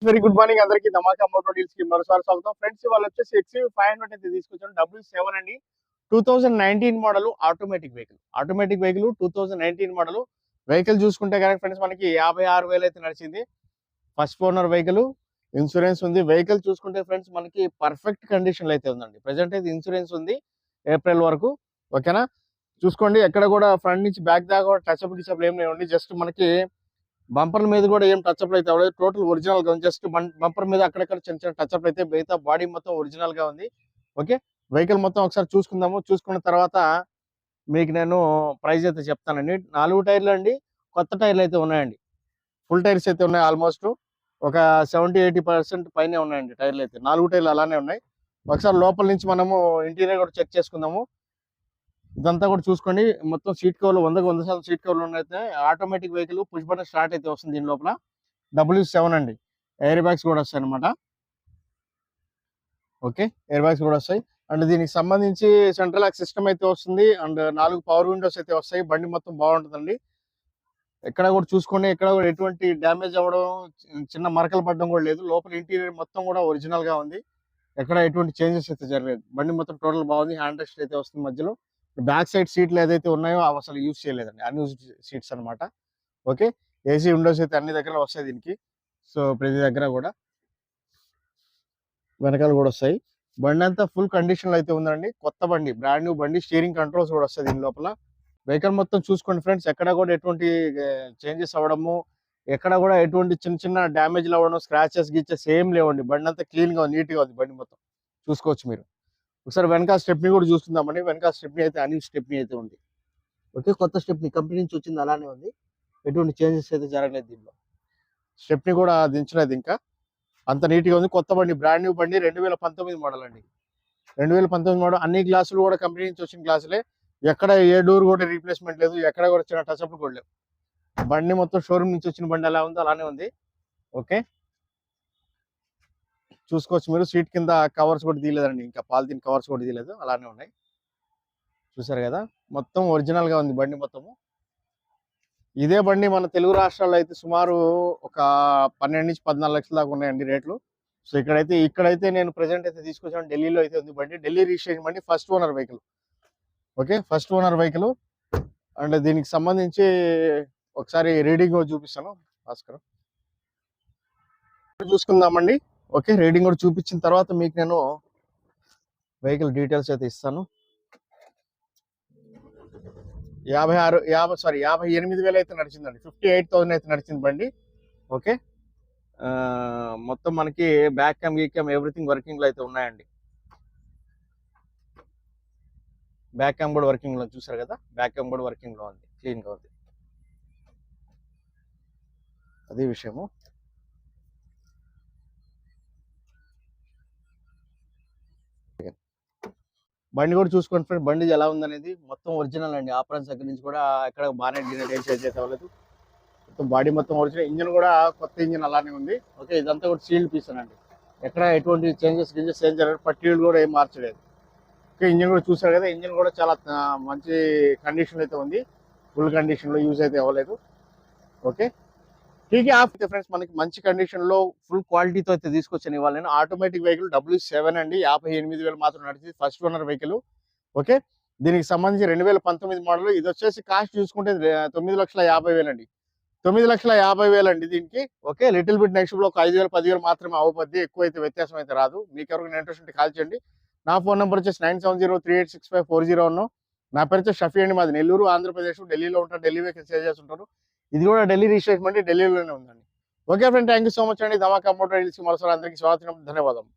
Very good morning అందరికి ధమాకా motor deals కి మరోసారి స్వాగతం ఫ్రెండ్స్. వాళ్ళు వచ్చేసి XUV 500 అయితే తీసుకొచ్చాను. W7 అండి, 2019 model automatic vehicle 2019 model vehicle చూసుకుంటే కనుక ఫ్రెండ్స్ మనకి 56,000 అయితే నడిచింది. ఫస్ట్ ఓనర్ వెహికల్, ఇన్సూరెన్స్ ఉంది. వెహికల్ చూసుకుంటే ఫ్రెండ్స్ మనకి పర్ఫెక్ట్ కండిషన్ లో అయితే ఉందండి. ప్రెసెంట్ అయితే ఇన్సూరెన్స్ ఉంది ఏప్రిల్ వరకు. ఓకేనా, చూసుకోండి. ఎక్కడ కూడా ఫ్రంట్ నుంచి బ్యాక్ దాకా కూడా టచ్అప్ గిచ్అప్ ఏం లేవండి. జస్ట్ మనకి బంపర్ మీద కూడా ఏం టచ్అప్ అయితే అవ్వలేదు. టోటల్ ఒరిజినల్ గా ఉంది. జస్ట్ బంపర్ మీద అక్కడక్కడ చిన్న చిన్న టచ్అప్ అయితే, మిగతా బాడీ మొత్తం ఒరిజినల్ గా ఉంది. ఓకే, వెహికల్ మొత్తం ఒకసారి చూసుకుందాము. చూసుకున్న తర్వాత మీకు నేను ప్రైస్ అయితే చెప్తానండి. 4 టైర్లు అండి, కొత్త టైర్లు అయితే ఉన్నాయండి. ఫుల్ టైర్స్ అయితే ఉన్నాయి. ఆల్మోస్ట్ ఒక 70-80% పైనే ఉన్నాయండి టైర్లు అయితే. 4 టైర్లు అలానే ఉన్నాయి. ఒకసారి లోపల నుంచి మనము ఇంటీరియర్ కూడా చెక్ చేసుకుందాము. ఇదంతా కూడా చూసుకోండి. మొత్తం సీట్ కవర్లు 100% సీట్ కవర్లు ఉన్నాయి. Automatic vehicle, push button start అయితే వస్తుంది దీని లోపల. W7 అండి. ఎయిర్ బ్యాగ్స్ కూడా వస్తాయి అనమాట. ఓకే, ఎయిర్ బ్యాగ్స్ కూడా వస్తాయి. అండ్ దీనికి సంబంధించి సెంట్రల్ లాక్ సిస్టమ్ అయితే వస్తుంది. అండ్ 4 పవర్ విండోస్ అయితే వస్తాయి. బండి మొత్తం బాగుంటుందండి. ఎక్కడ కూడా చూసుకోండి, ఎక్కడ కూడా ఎటువంటి డ్యామేజ్ అవ్వడం, చిన్న మరకలు పడడం కూడా లేదు. లోపల ఇంటీరియర్ మొత్తం కూడా ఒరిజినల్ గా ఉంది. ఎక్కడ ఎటువంటి చేంజెస్ అయితే జరగలేదు. బండి మొత్తం టోటల్ బాగుంది. హ్యాండ్ రెస్ట్ అయితే వస్తుంది మధ్యలో. బ్యాక్ సైడ్ సీట్లు ఏదైతే ఉన్నాయో అవి అసలు యూజ్ చేయలేదండి, అన్యూజ్డ్ సీట్స్ అనమాట. ఓకే, ఏసీ విండోస్ అయితే అన్ని దగ్గర వస్తాయి దీనికి. సో ప్రతి దగ్గర కూడా వెనకాల కూడా వస్తాయి. బండి అంతా ఫుల్ కండిషన్ లో అయితే ఉందండి. కొత్త బండి, బ్రాండ్ న్యూ బండి. స్టీరింగ్ కంట్రోల్స్ కూడా వస్తాయి దీని లోపల. వెహికల్ మొత్తం చూసుకోండి ఫ్రెండ్స్. ఎక్కడ కూడా ఎటువంటి చేంజెస్ అవ్వడము, ఎక్కడ కూడా ఎటువంటి చిన్న చిన్న డ్యామేజ్లు అవ్వడం, స్క్రాచెస్ గిచ్చెస్ ఏం లేవండి. బండి అంతా క్లీన్ గా నీట్ గా ఉంది. బండి మొత్తం చూసుకోవచ్చు మీరు. ఒకసారి వెనకాల స్టెప్ని కూడా చూస్తుందామండి. వెనకాల స్టెప్ని అయితే అన్ని స్టెప్ని అయితే ఉంది. ఓకే, కొత్త స్టెప్ని కంపెనీ నుంచి వచ్చింది, అలానే ఉంది. ఎటువంటి చేంజెస్ అయితే జరగలేదు దీనిలో. స్టెప్ని కూడా దించలేదు ఇంకా. అంత నీట్గా ఉంది. కొత్త బండి, బ్రాండ్ న్యూ బండి. 2019 మోడల్ అండి. 2019 మోడల్. అన్ని గ్లాసులు కూడా కంపెనీ నుంచి వచ్చిన గ్లాసులే. ఎక్కడ ఏ డోర్ కూడా రీప్లేస్మెంట్ లేదు. ఎక్కడ కూడా చిన్న టచ్అప్ కూడా లేవు. బండి మొత్తం షోరూమ్ నుంచి వచ్చిన బండి ఎలా ఉందో అలానే ఉంది. ఓకే, చూసుకోవచ్చు మీరు. సీట్ కింద కవర్స్ కూడా తీయలేదండి, ఇంకా పాలిథిన్ కవర్స్ కూడా తీయలేదు, అలానే ఉన్నాయి. చూసారు కదా, మొత్తం ఒరిజినల్ గా ఉంది బండి మొత్తము. ఇదే బండి మన తెలుగు రాష్ట్రాల్లో అయితే సుమారు ఒక 12-14 లక్షల దాకా ఉన్నాయండి రేట్లు. సో ఇక్కడైతే నేను ప్రెసెంట్ అయితే తీసుకొచ్చాను. ఢిల్లీలో అయితే ఉంది బండి. ఢిల్లీ రిజిస్ట్రేషన్ బండి, first owner vehicle. Okay, first owner vehicle. And దీనికి సంబంధించి ఒకసారి రీడింగ్ చూపిస్తాను. భాస్కర్ చూసుకుందామండి. ఓకే, రీడింగ్ కూడా చూపించిన తర్వాత మీకు నేను వెహికల్ డీటెయిల్స్ అయితే ఇస్తాను. 58,000 అయితే నడిచిందండి. 58,000 అయితే నడిచింది బండి. ఓకే, మొత్తం మనకి బ్యాక్ క్యామ్, గీ క్యామ్ ఎవ్రీథింగ్ వర్కింగ్ లో అయితే ఉన్నాయండి. బ్యాక్ క్యామ్ కూడా వర్కింగ్ లో, చూసారు కదా, బ్యాక్ క్యామ్ కూడా వర్కింగ్ లో ఉంది, క్లీన్ గా ఉంది. అదే విషయము. బండి కూడా చూసుకోండి ఫ్రెండ్, బండి ఎలా ఉందనేది. మొత్తం ఒరిజినల్ అండి. ఆపరెన్స్ దగ్గర నుంచి కూడా ఎక్కడ బానెట్ గినెట్ ఏం చేంజ్ అయితే అవ్వలేదు. మొత్తం బాడీ మొత్తం ఒరిజినల్. ఇంజిన్ కూడా కొత్త ఇంజిన్ అలానే ఉంది. ఓకే, ఇదంతా కూడా సీల్డ్ పీస్ అండి. ఎక్కడ ఎటువంటి చేంజెస్ ఏం జరగదు. పట్టీలు కూడా ఏం మార్చలేదు. ఓకే, ఇంజిన్ కూడా చూసారు కదా, ఇంజిన్ కూడా చాలా మంచి కండిషన్ అయితే ఉంది. ఫుల్ కండిషన్ లో యూజ్ అయితే అవ్వలేదు. ఓకే, టీకే ఆఫ్ ఫ్రెండ్స్, మనకి మంచి కండిషన్ లో ఫుల్ క్వాలిటీతో అయితే తీసుకొచ్చాను ఇవాళ నేను. ఆటోమేటిక్ వెహికల్ W7 అండి. 58,000 మాత్రం నడిచింది. First owner vehicle. ఓకే, దీనికి సంబంధించి 2019 మోడల్. ఇది వచ్చేసి కాస్ట్ చూసుకుంటే 9,50,000 అండి. 9,50,000 అండి దీనికి. ఓకే, లిటిల్ బిట్ నెక్స్ట్ లో ఒక 5,000-10,000 మాత్రమే అవ్వబద్ది. ఎక్కువ అయితే వ్యత్యాసం అయితే రాదు. మీకు ఎవరికైనా ఇంట్రెస్ట్ ఉంటే కాల్ చేయండి. నా ఫోన్ నెంబర్ వచ్చేసి 9703865401. నా పేరు వచ్చేసి షఫీ అండి. మాది నెల్లూరు, ఆంధ్రప్రదేశ్. ఢిల్లీలో ఉంటారు. ఢిల్లీ వెహికల్ సేల్ చేస్తుంటారు. ఇది కూడా ఢిల్లీ రిజిస్ట్రేషన్ అంటే ఢిల్లీలోనే ఉందండి. Okay friend, thank you so much అండి. ధమాకా మోటార్ డీల్స్ మరోసారి అందరికీ స్వాగతం, ధన్యవాదాలు.